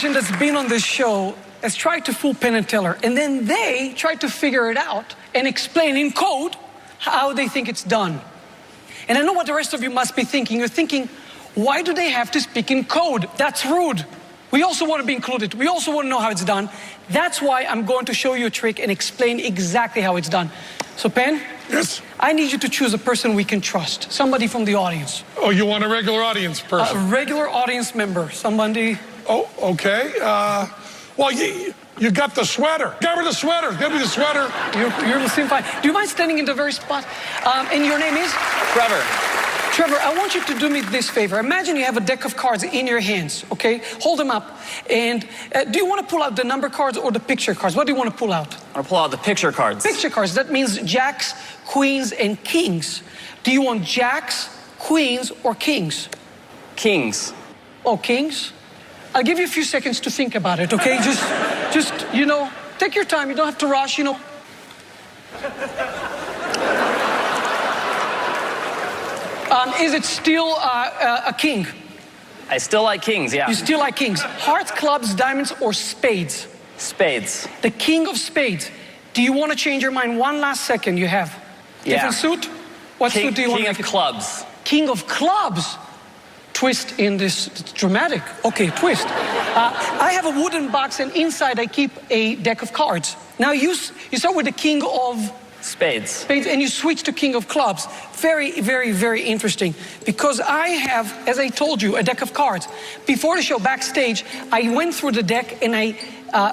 magician that's been on this show has tried to fool Penn and Teller, and then they tried to figure it out and explain in code how they think it's done. And I know what the rest of you must be thinking. You're thinking, why do they have to speak in code? That's rude. We also want to be included. We also want to know how it's done. That's why I'm going to show you a trick and explain exactly how it's done. So, Penn? Yes? I need you to choose a person we can trust. Somebody from the audience. Oh, you want a regular audience person? A regular audience member. Somebody... Oh, okay. Well, you got the sweater. Give her the sweater. Give me the sweater. You're listening fine. Do you mind standing in the very spot? And your name is? Trevor. Trevor, I want you to do me this favor. Imagine you have a deck of cards in your hands, okay? Hold them up. And do you want to pull out the number cards or the picture cards? What do you want to pull out? I want to pull out the picture cards. Picture cards. That means jacks, queens, and kings. Do you want jacks, queens, or kings? Kings. Oh, kings? I'll give you a few seconds to think about it, okay? Just, you know, take your time. You don't have to rush, you know. Is it still a king? I still like kings, yeah. You still like kings. Hearts, clubs, diamonds, or spades? Spades. The king of spades. Do you want to change your mind? One last second you have. Yeah. Different suit? What suit do you want to King make of it? clubs. King of clubs. Twist in this. It's dramatic. Okay, twist. I have a wooden box, and inside I keep a deck of cards. Now you start with the king of Spades. and you switch to king of clubs. Very, very, very interesting. Because I have, as I told you, a deck of cards. Before the show, backstage, I went through the deck and I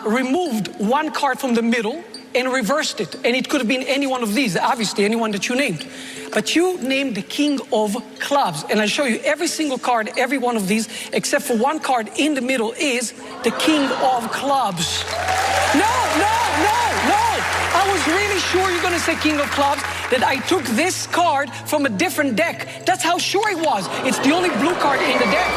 removed one card from the middle and reversed it. And it could have been any one of these, obviously, anyone that you named. But you named the king of clubs. And I'll show you every single card, every one of these, except for one card in the middle is the king of clubs. No, no, no, no. I was really sure you're going to say king of clubs, that I took this card from a different deck. That's how sure I was. It's the only blue card in the deck.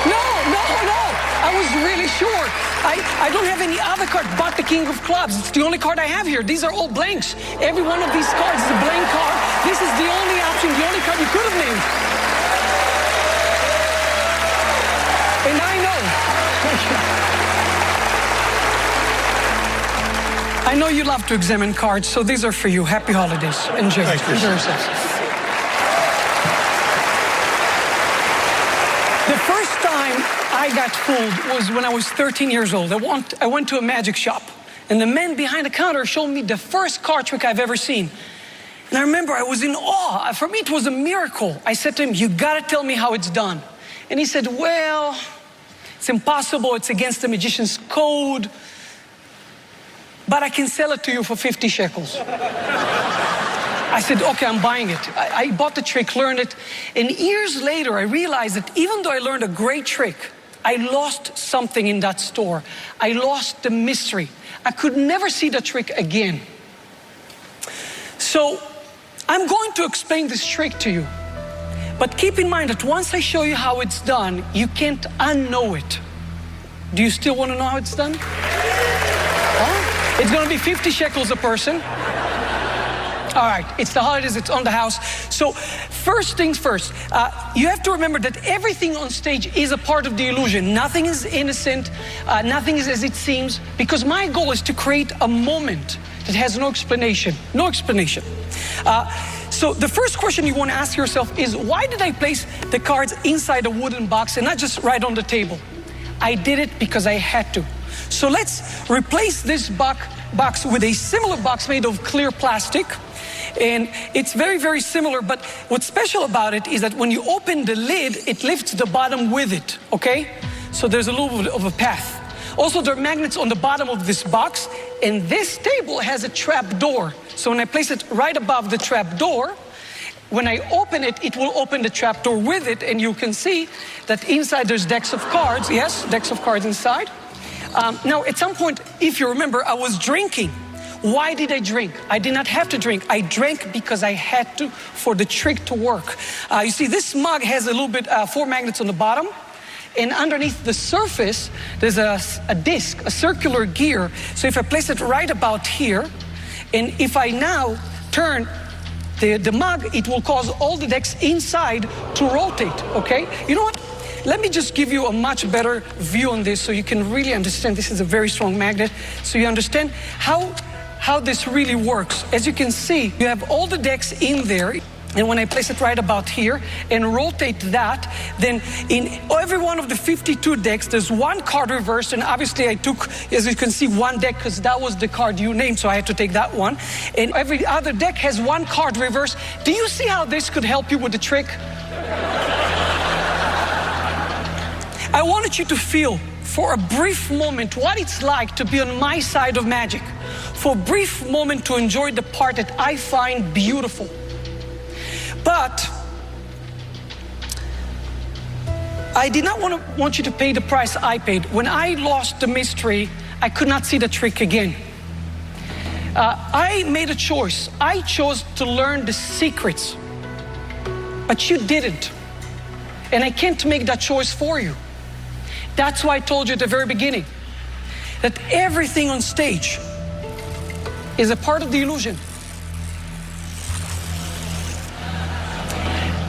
No, no, no. I was really sure. I don't have any other card but the king of clubs. It's the only card I have here. These are all blanks. Every one of these cards is a blank card. This is the only option, the only card you could have named. And I know. I know you love to examine cards, so these are for you. Happy holidays. Enjoy. Enjoy yourselves. The first time I got fooled was when I was 13 years old. I went to a magic shop, and the man behind the counter showed me the first card trick I've ever seen. And I remember I was in awe. For me, it was a miracle. I said to him, "You gotta tell me how it's done." And he said, "Well, it's impossible. It's against the magician's code. But I can sell it to you for 50 shekels. I said, okay, I'm buying it. I bought the trick, learned it. And years later, I realized that even though I learned a great trick, I lost something in that store. I lost the mystery. I could never see the trick again. So I'm going to explain this trick to you. But keep in mind that once I show you how it's done, you can't unknow it. Do you still want to know how it's done? Huh? It's going to be 50 shekels a person. All right, it's the holidays, it's on the house. So first things first, you have to remember that everything on stage is a part of the illusion. Nothing is innocent, nothing is as it seems, because my goal is to create a moment that has no explanation. No explanation. So the first question you want to ask yourself is, why did I place the cards inside a wooden box and not just right on the table? I did it because I had to. So let's replace this box with a similar box made of clear plastic. And it's very, very similar, but what's special about it is that when you open the lid, it lifts the bottom with it, okay? So there's a little bit of a path. Also, there are magnets on the bottom of this box, and this table has a trap door. So when I place it right above the trap door, when I open it, it will open the trap door with it, and you can see that inside there's decks of cards. Yes, decks of cards inside. Now, at some point, if you remember, I was drinking. Why did I drink? I did not have to drink. I drank because I had to for the trick to work. You see, this mug has a little bit, 4 magnets on the bottom. And underneath the surface, there's a disc, a circular gear. So if I place it right about here, and if I now turn the mug, it will cause all the decks inside to rotate, okay? You know what? Let me just give you a much better view on this so you can really understand. This is a very strong magnet. So you understand how this really works. As you can see, you have all the decks in there. And when I place it right about here and rotate that, then in every one of the 52 decks, there's one card reversed. And obviously I took, as you can see, one deck because that was the card you named, so I had to take that one. And every other deck has one card reversed. Do you see how this could help you with the trick? I wanted you to feel for a brief moment what it's like to be on my side of magic. For a brief moment to enjoy the part that I find beautiful. But I did not want you to pay the price I paid. When I lost the mystery, I could not see the trick again. I made a choice. I chose to learn the secrets, but you didn't. And I can't make that choice for you. That's why I told you at the very beginning that everything on stage is a part of the illusion.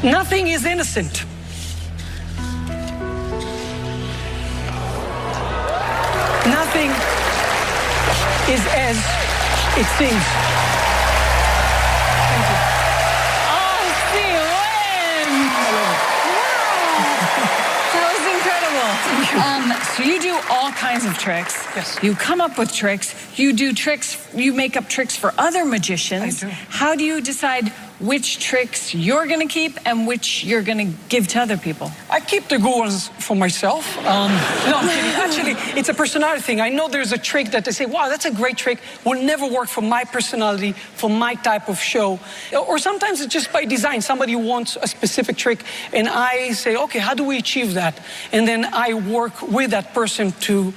Nothing is innocent. Nothing is as it seems. Thank you. Oh, see, Lynn! That was incredible. So you do all kinds of tricks. Yes. You come up with tricks. You do tricks. You make up tricks for other magicians. I do. How do you decide which tricks you're going to keep and which you're going to give to other people? I keep the good ones for myself. No, I'm kidding. Actually, it's a personality thing. I know there's a trick that they say, wow, that's a great trick. Will never work for my personality, for my type of show. Or sometimes it's just by design. Somebody wants a specific trick, and I say, okay, how do we achieve that? And then I work with that person to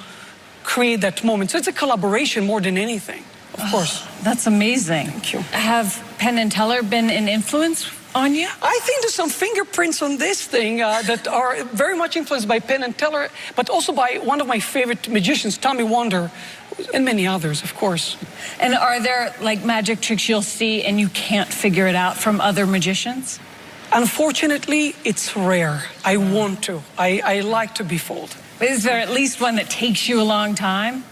create that moment. So it's a collaboration more than anything, of course. That's amazing. Thank you. Have Penn and Teller been an influence on you? I think there's some fingerprints on this thing that are very much influenced by Penn and Teller, but also by one of my favorite magicians, Tommy Wonder, and many others, of course. And are there like magic tricks you'll see and you can't figure it out from other magicians? Unfortunately, it's rare. I want to. I like to be fooled. Is there at least one that takes you a long time?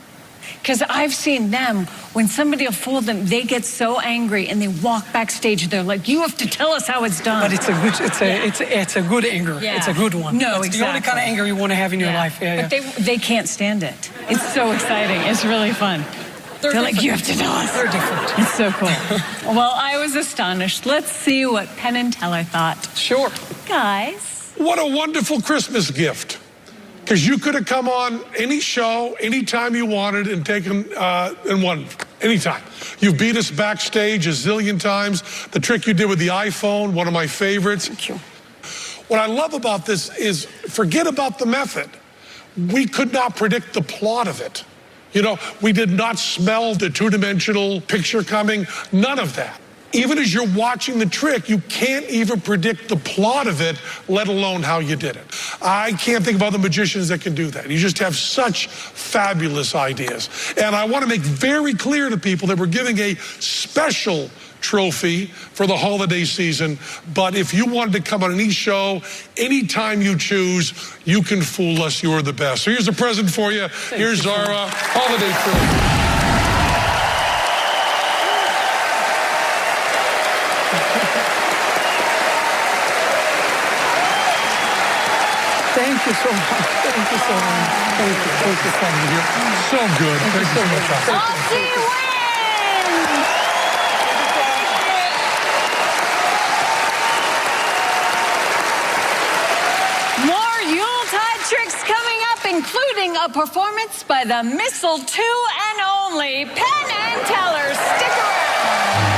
Because I've seen them, when somebody will fool them, they get so angry and they walk backstage and they're like, you have to tell us how it's done. But it's a good anger. Yeah. It's a good one. No, it's exactly. the only kind of anger you want to have in your life. But they can't stand it. It's so exciting. It's really fun. They're like, you have to tell us. They're different. It's so cool. Well, I was astonished. Let's see what Penn and Teller thought. Sure. Guys. What a wonderful Christmas gift. Because you could have come on any show, anytime you wanted, and taken and won anytime. You've beat us backstage a zillion times. The trick you did with the iPhone, one of my favorites. Thank you. What I love about this is, forget about the method. We could not predict the plot of it. You know, we did not smell the two-dimensional picture coming, none of that. Even as you're watching the trick, you can't even predict the plot of it, let alone how you did it. I can't think of other magicians that can do that. You just have such fabulous ideas. And I want to make very clear to people that we're giving a special trophy for the holiday season. But if you wanted to come on any show, anytime you choose, you can fool us. You're the best. So here's a present for you. Here's our holiday trophy. Thank you so much. Thank you so much. Thank you. Thank you so much. You're so good. Thank you so much. Aussie wins! More Yuletide tricks coming up, including a performance by the Mistletoe and Only Penn and Teller. Stick around.